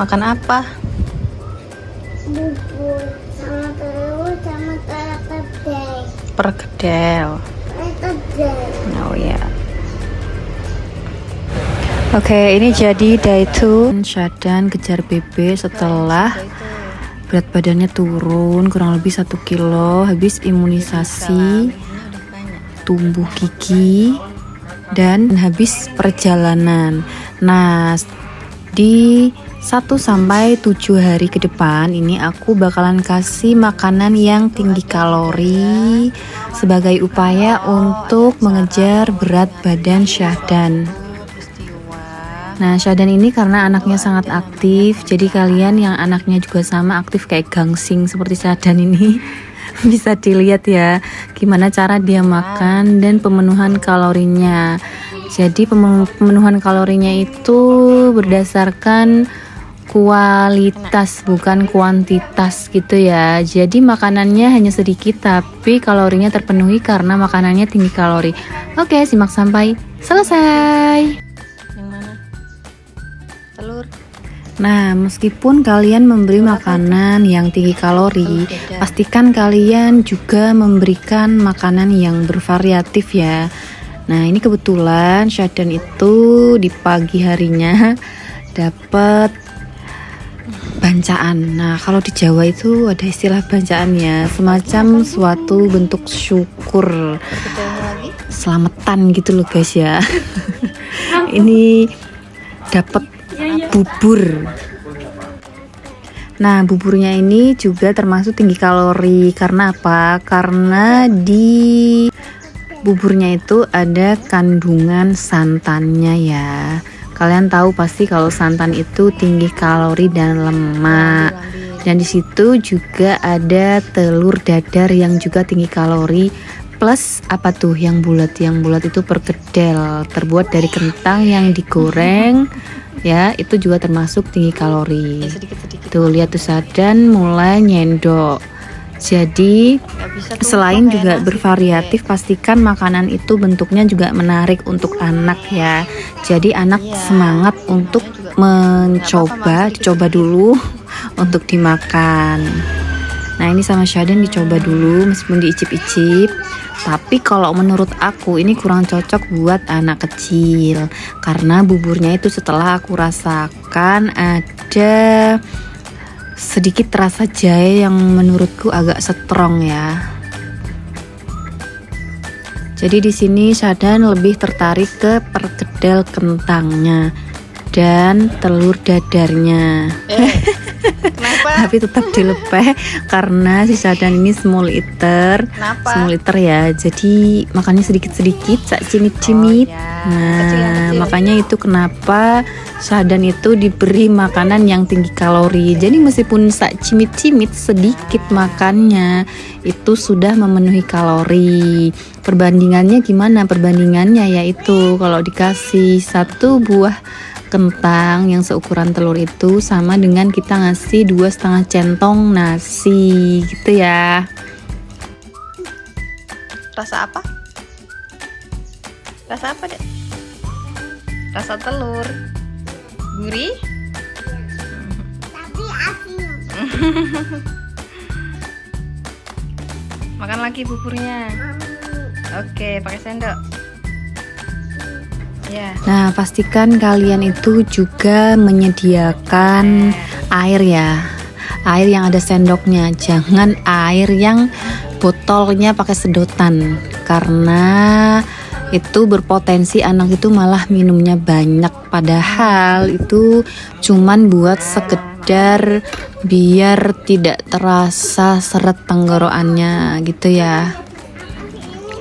Makan apa? Bubur sama telur sama perkedel. Perkedel. Perkedel. Oh ya. Oke, ini jadi day 2 Syadan kejar bebe setelah berat badannya turun kurang lebih 1 kilo habis imunisasi, tumbuh gigi, dan habis perjalanan. Nah, di 1 sampai 7 hari ke depan ini aku bakalan kasih makanan yang tinggi kalori sebagai upaya untuk mengejar berat badan Syadan. Nah, Syadan ini karena anaknya sangat aktif, jadi kalian yang anaknya juga sama aktif kayak gangsing seperti Syadan ini bisa dilihat ya gimana cara dia makan dan pemenuhan kalorinya. Jadi pemenuhan kalorinya itu berdasarkan kualitas bukan kuantitas gitu ya. Jadi makanannya hanya sedikit tapi kalorinya terpenuhi karena makanannya tinggi kalori. Oke, simak sampai selesai. Yang mana? Telur. Nah, meskipun kalian memberi makanan yang tinggi kalori, pastikan kalian juga memberikan makanan yang bervariatif ya. Nah, ini kebetulan Syadan itu di pagi harinya dapat bancaan. Nah, kalau di Jawa itu ada istilah bancaan ya, semacam suatu bentuk syukur, selamatan gitu loh guys ya. Ini dapat bubur. Nah, buburnya ini juga termasuk tinggi kalori. Karena apa? Karena di buburnya itu ada kandungan santannya ya. Kalian tahu pasti kalau santan itu tinggi kalori dan lemak. Dan di situ juga ada telur dadar yang juga tinggi kalori. Plus apa tuh yang bulat? Yang bulat itu perkedel, terbuat dari kentang yang digoreng. Ya, itu juga termasuk tinggi kalori. Tuh lihat tuh Syadan mulai nyendok. Jadi selain juga bervariatif, pastikan makanan itu bentuknya juga menarik untuk anak ya. Jadi anak semangat untuk mencoba, dicoba dulu untuk dimakan. Nah, ini sama Syadan dicoba dulu meskipun diicip-icip. Tapi kalau menurut aku ini kurang cocok buat anak kecil. Karena buburnya itu setelah aku rasakan ada sedikit rasa jahe yang menurutku agak strong ya. Jadi di sini Syadan lebih tertarik ke perkedel kentangnya dan telur dadarnya. Tapi tetap dilepeh karena si Syadan ini small eater. Small eater ya. Jadi makannya sedikit-sedikit, sak cimit-cimit. Nah, makanya itu kenapa Syadan itu diberi makanan yang tinggi kalori. Jadi meskipun sak cimit-cimit sedikit makannya itu sudah memenuhi kalori. Perbandingannya gimana? Perbandingannya yaitu kalau dikasih 1 buah kentang yang seukuran telur itu sama dengan kita ngasih 2,5 centong nasi gitu ya. Rasa apa? Rasa apa dek? Rasa telur gurih Tapi asin. Makan lagi buburnya. Oke, pakai sendok. Nah, pastikan kalian itu juga menyediakan air ya. Air yang ada sendoknya, jangan air yang botolnya pakai sedotan. Karena itu berpotensi anak itu malah minumnya banyak. Padahal itu cuman buat sekedar biar tidak terasa seret tenggorokannya gitu ya.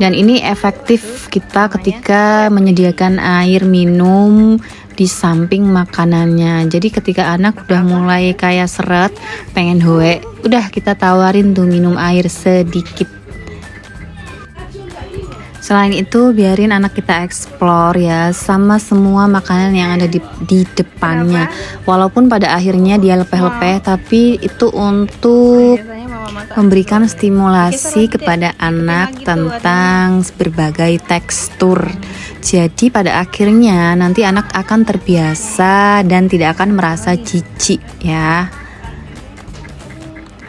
Dan ini efektif kita ketika menyediakan air minum di samping makanannya. Jadi ketika anak udah mulai kayak seret, pengen hoe, udah kita tawarin tuh minum air sedikit. Selain itu biarin anak kita explore ya sama semua makanan yang ada di depannya. Walaupun pada akhirnya dia lepeh-lepeh, tapi itu untuk memberikan stimulasi kepada anak tentang berbagai tekstur. Jadi pada akhirnya nanti anak akan terbiasa dan tidak akan merasa jijik ya.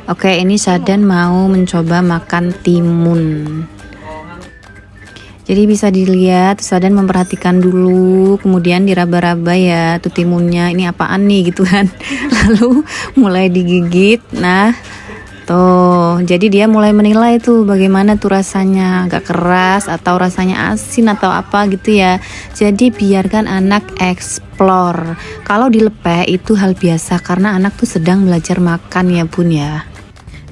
Oke, ini Syadan mau mencoba makan timun. Jadi bisa dilihat Syadan memperhatikan dulu, kemudian diraba-raba ya tuh timunnya, ini apaan nih gitu kan. Lalu mulai digigit. Nah tuh, jadi dia mulai menilai tuh bagaimana tuh rasanya, agak keras atau rasanya asin atau apa gitu ya. Jadi biarkan anak explore. Kalau dilepeh itu hal biasa karena anak tuh sedang belajar makan ya bun ya.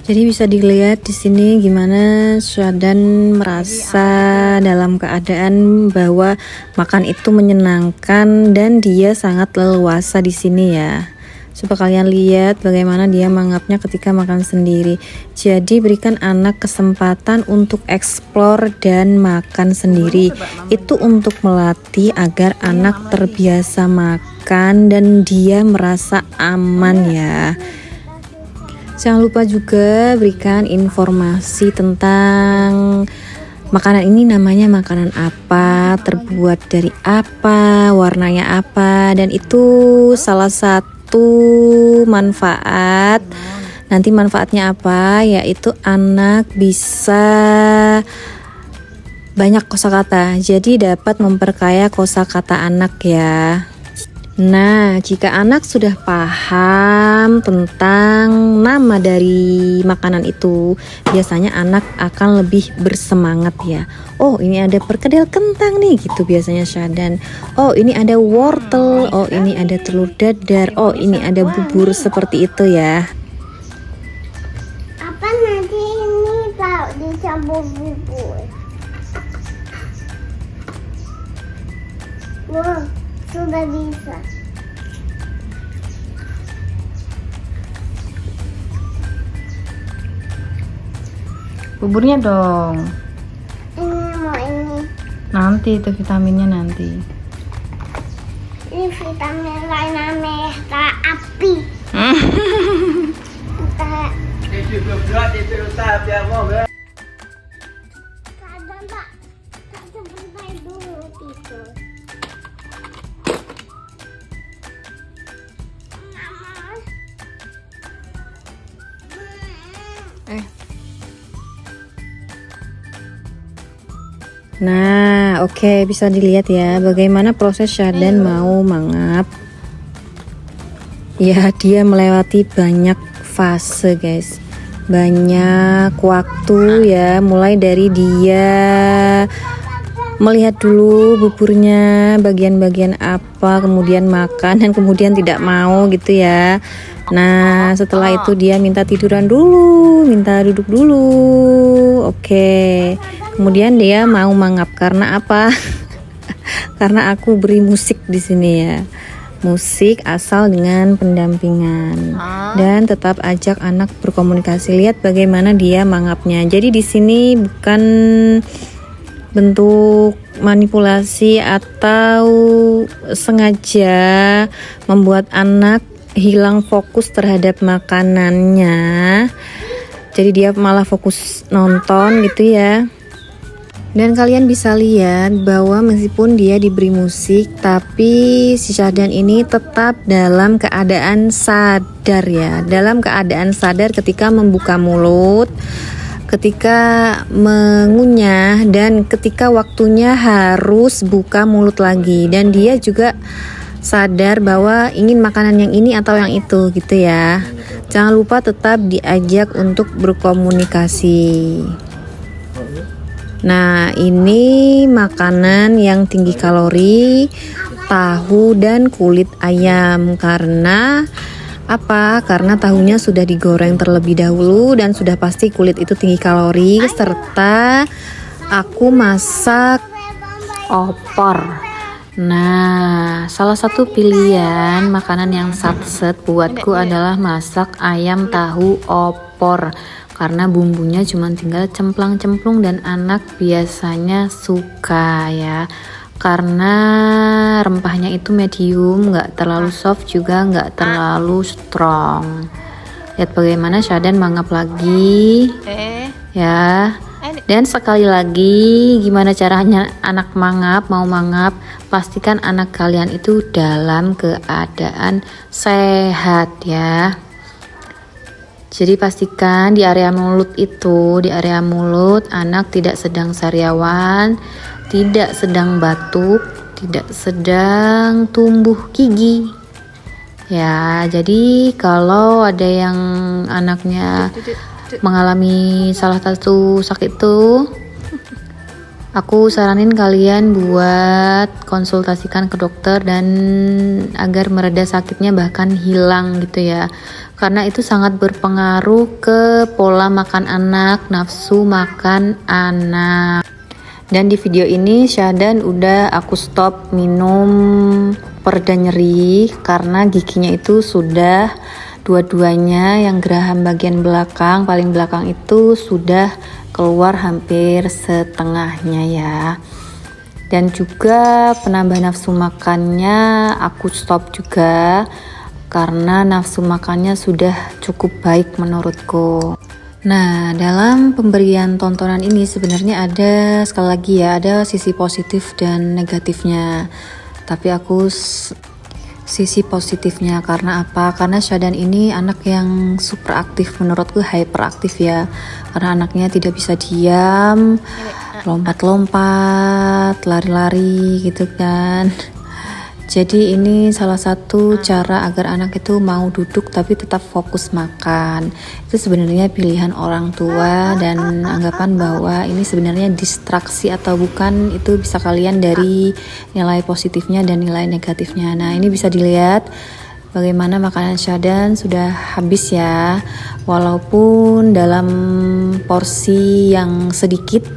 Jadi bisa dilihat di sini gimana Syadan merasa dalam keadaan bahwa makan itu menyenangkan dan dia sangat leluasa di sini ya. Coba kalian lihat bagaimana dia menganggapnya ketika makan sendiri. Jadi berikan anak kesempatan untuk explore dan makan sendiri. Itu untuk melatih agar anak terbiasa makan dan dia merasa aman ya. Jangan lupa juga berikan informasi tentang makanan ini, namanya makanan apa, terbuat dari apa, warnanya apa, dan itu salah satu manfaat. Nanti manfaatnya apa? Yaitu anak bisa banyak kosakata. Jadi dapat memperkaya kosakata anak ya. Nah, jika anak sudah paham tentang nama dari makanan itu, biasanya anak akan lebih bersemangat ya. Oh, ini ada perkedel kentang nih gitu biasanya Syadan. Oh, ini ada wortel. Oh, ini ada telur dadar. Oh, ini ada bubur seperti itu ya. Apa nanti ini tahu dicampur bubur? Wah, sudah bisa. Buburnya dong. Ini mau ini. Nanti itu vitaminnya nanti. Ini vitamin lain namanya kayak api. Kayak kadang tak sebentar dulu tidur. Nah, oke, bisa dilihat ya bagaimana proses Syadan mau mangap. Ya, dia melewati banyak fase, guys. Banyak waktu ya, mulai dari dia melihat dulu buburnya bagian-bagian apa, kemudian makan dan kemudian tidak mau gitu ya. Nah, setelah itu dia minta tiduran dulu, minta duduk dulu. Oke. Kemudian dia mau mangap karena apa? Karena aku beri musik di sini ya. Musik asal dengan pendampingan. Dan tetap ajak anak berkomunikasi. Lihat bagaimana dia mangapnya. Jadi di sini bukan bentuk manipulasi atau sengaja membuat anak hilang fokus terhadap makanannya. Jadi dia malah fokus nonton gitu ya. Dan kalian bisa lihat bahwa meskipun dia diberi musik, tapi si Syadan ini tetap dalam keadaan sadar ya. Dalam keadaan sadar ketika membuka mulut, ketika mengunyah, dan ketika waktunya harus buka mulut lagi. Dan dia juga sadar bahwa ingin makanan yang ini atau yang itu gitu ya. Jangan lupa tetap diajak untuk berkomunikasi. Nah, ini makanan yang tinggi kalori, tahu dan kulit ayam. Karena apa? Karena tahunya sudah digoreng terlebih dahulu dan sudah pasti kulit itu tinggi kalori, serta aku masak opor. Nah, salah satu pilihan makanan yang satset buatku adalah masak ayam tahu opor. Karena bumbunya cuma tinggal cemplang-cemplung dan anak biasanya suka ya. Karena rempahnya itu medium, nggak terlalu soft juga nggak terlalu strong. Lihat bagaimana Syadan mangap lagi. Ya. Dan sekali lagi, gimana caranya anak mangap, mau mangap, pastikan anak kalian itu dalam keadaan sehat ya. Jadi pastikan di area mulut itu, di area mulut anak tidak sedang sariawan, tidak sedang batuk, tidak sedang tumbuh gigi. Ya, jadi kalau ada yang anaknya mengalami salah satu sakit itu, aku saranin kalian buat konsultasikan ke dokter dan agar mereda sakitnya bahkan hilang gitu ya. Karena itu sangat berpengaruh ke pola makan anak, nafsu makan anak. Dan di video ini Syadan udah aku stop minum pereda nyeri karena giginya itu sudah dua-duanya, yang geraham bagian belakang, paling belakang itu sudah keluar hampir setengahnya ya. Dan juga penambah nafsu makannya aku stop juga karena nafsu makannya sudah cukup baik menurutku. Nah, dalam pemberian tontonan ini sebenarnya ada, sekali lagi ya, ada sisi positif dan negatifnya. Tapi aku sisi positifnya karena apa? Karena Syadan ini anak yang super aktif, menurutku hyperaktif ya. Karena anaknya tidak bisa diam, lompat-lompat, lari-lari gitu kan. Jadi ini salah satu cara agar anak itu mau duduk tapi tetap fokus makan. Itu sebenarnya pilihan orang tua dan anggapan bahwa ini sebenarnya distraksi atau bukan, itu bisa kalian dari nilai positifnya dan nilai negatifnya. Nah, ini bisa dilihat bagaimana makanan Syadan sudah habis ya. Walaupun dalam porsi yang sedikit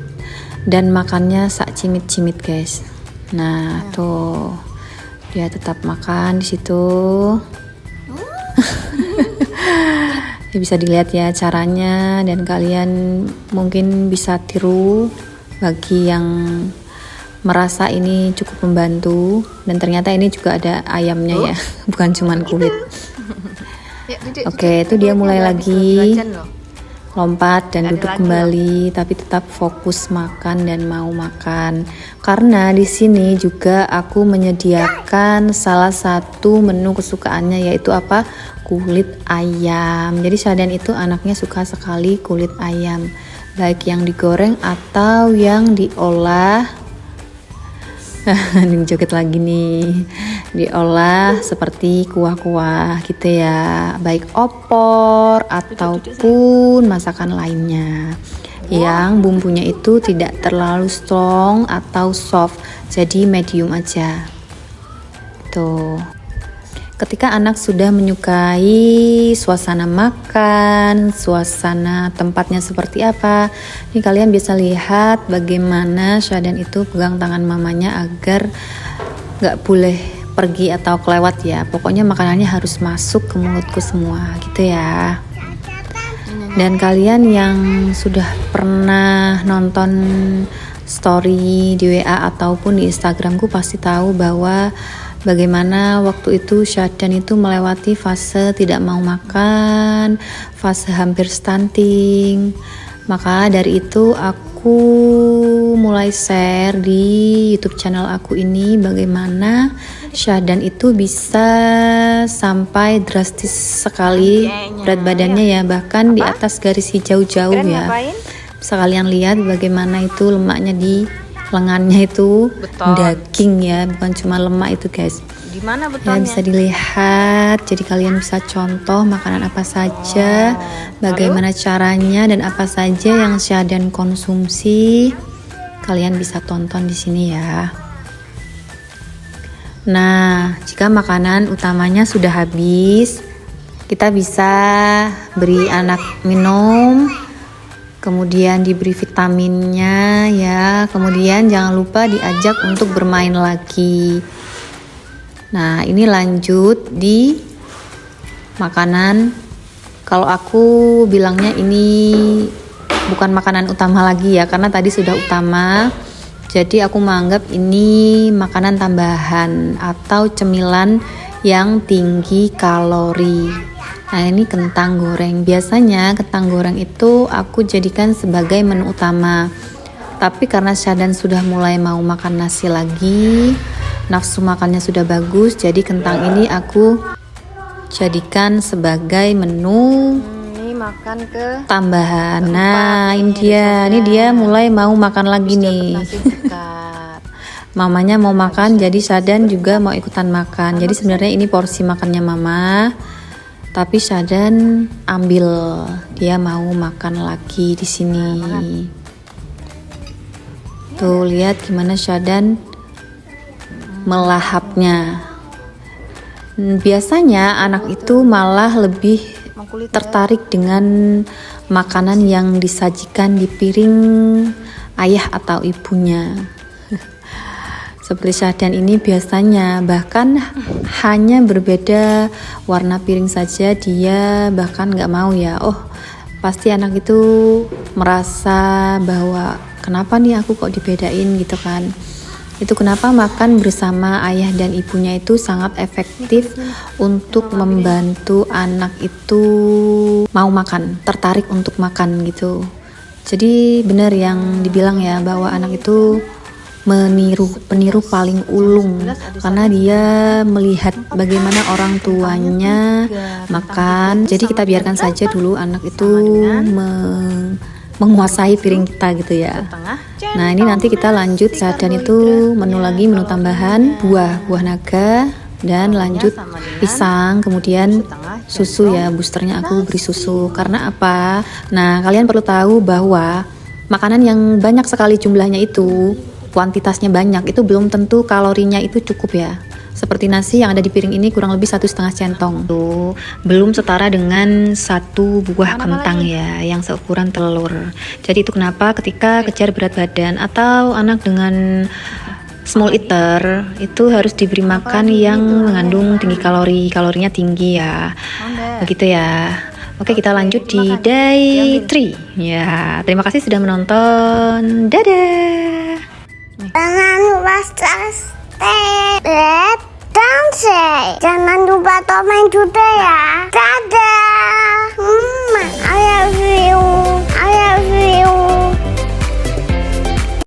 dan makannya sak cimit-cimit guys. Nah, tuh. Dia tetap makan di situ. Ya, bisa dilihat ya caranya dan kalian mungkin bisa tiru bagi yang merasa ini cukup membantu. Dan ternyata ini juga ada ayamnya ya, bukan cuman kulit. Oke, itu dia mulai lagi lompat dan duduk kembali, tapi tetap fokus makan dan mau makan. Karena di sini juga aku menyediakan salah satu menu kesukaannya, yaitu apa? Kulit ayam. Jadi Syadan itu anaknya suka sekali kulit ayam, baik yang digoreng atau yang diolah. Ini joget lagi nih, diolah seperti kuah-kuah gitu ya, baik opor ataupun masakan lainnya yang bumbunya itu tidak terlalu strong atau soft, jadi medium aja tuh. Ketika anak sudah menyukai suasana makan, suasana tempatnya seperti apa, ini kalian bisa lihat bagaimana Syadan itu pegang tangan mamanya agar gak boleh pergi atau kelewat ya. Pokoknya makanannya harus masuk ke mulutku semua gitu ya. Dan kalian yang sudah pernah nonton story di WA ataupun di Instagramku pasti tahu bahwa bagaimana waktu itu Syadan itu melewati fase tidak mau makan, fase hampir stunting. Maka dari itu aku mulai share di YouTube channel aku ini bagaimana Syadan itu bisa sampai drastis sekali berat badannya ya, bahkan di atas garis hijau jauh ya. Bisa kalian lihat bagaimana itu lemaknya di lengannya itu daging ya, bukan cuma lemak itu guys. Gimana Ya, bisa dilihat. Jadi kalian bisa contoh makanan apa saja, bagaimana caranya dan apa saja yang Syadan konsumsi. Kalian bisa tonton di sini ya. Nah, jika makanan utamanya sudah habis, kita bisa beri anak minum, kemudian diberi vitaminnya ya, kemudian jangan lupa diajak untuk bermain lagi. Nah, ini lanjut di makanan, kalau aku bilangnya ini bukan makanan utama lagi ya, karena tadi sudah utama. Jadi aku menganggap ini makanan tambahan atau cemilan yang tinggi kalori. Nah ini kentang goreng. Biasanya kentang goreng itu aku jadikan sebagai menu utama. Tapi karena Syadan sudah mulai mau makan nasi lagi, nafsu makannya sudah bagus, jadi kentang ini aku jadikan sebagai menu Ini makan ke tambahan. Nah ini dia mulai mau makan lagi nih. nasi dekat. Mamanya mau makan, jadi Syadan juga mau ikutan makan. Jadi sebenarnya ini porsi makannya mama, tapi Syadan ambil, dia mau makan lagi di sini. Tuh lihat gimana Syadan melahapnya. Biasanya anak itu malah lebih tertarik dengan makanan yang disajikan di piring ayah atau ibunya. Seperti Syadan ini biasanya bahkan hanya berbeda warna piring saja dia bahkan nggak mau ya. Oh pasti anak itu merasa bahwa kenapa nih aku kok dibedain gitu kan. Itu kenapa makan bersama ayah dan ibunya itu sangat efektif untuk membantu anak itu mau makan, tertarik untuk makan gitu. Jadi benar yang dibilang ya bahwa anak itu peniru paling ulung karena dia melihat bagaimana orang tuanya makan. Jadi kita biarkan saja dulu anak itu menguasai piring kita gitu ya. Nah ini nanti kita lanjut Syadan itu menu lagi, menu tambahan buah naga dan lanjut pisang, kemudian susu ya, boosternya aku beri susu. Karena apa? Nah kalian perlu tahu bahwa makanan yang banyak sekali jumlahnya itu, kuantitasnya banyak, itu belum tentu kalorinya itu cukup ya. Seperti nasi yang ada di piring ini kurang lebih 1,5 centong tuh, belum setara dengan satu buah kentang ya yang seukuran telur. Jadi itu kenapa ketika kejar berat badan atau anak dengan small eater itu harus diberi makan yang mengandung tinggi kalori, kalorinya tinggi ya. Begitu ya. Oke, kita lanjut di day 3 ya. Terima kasih sudah menonton. Dadah. Jangan lupa subscribe dan share. Jangan lupa komen juga ya. Dadah.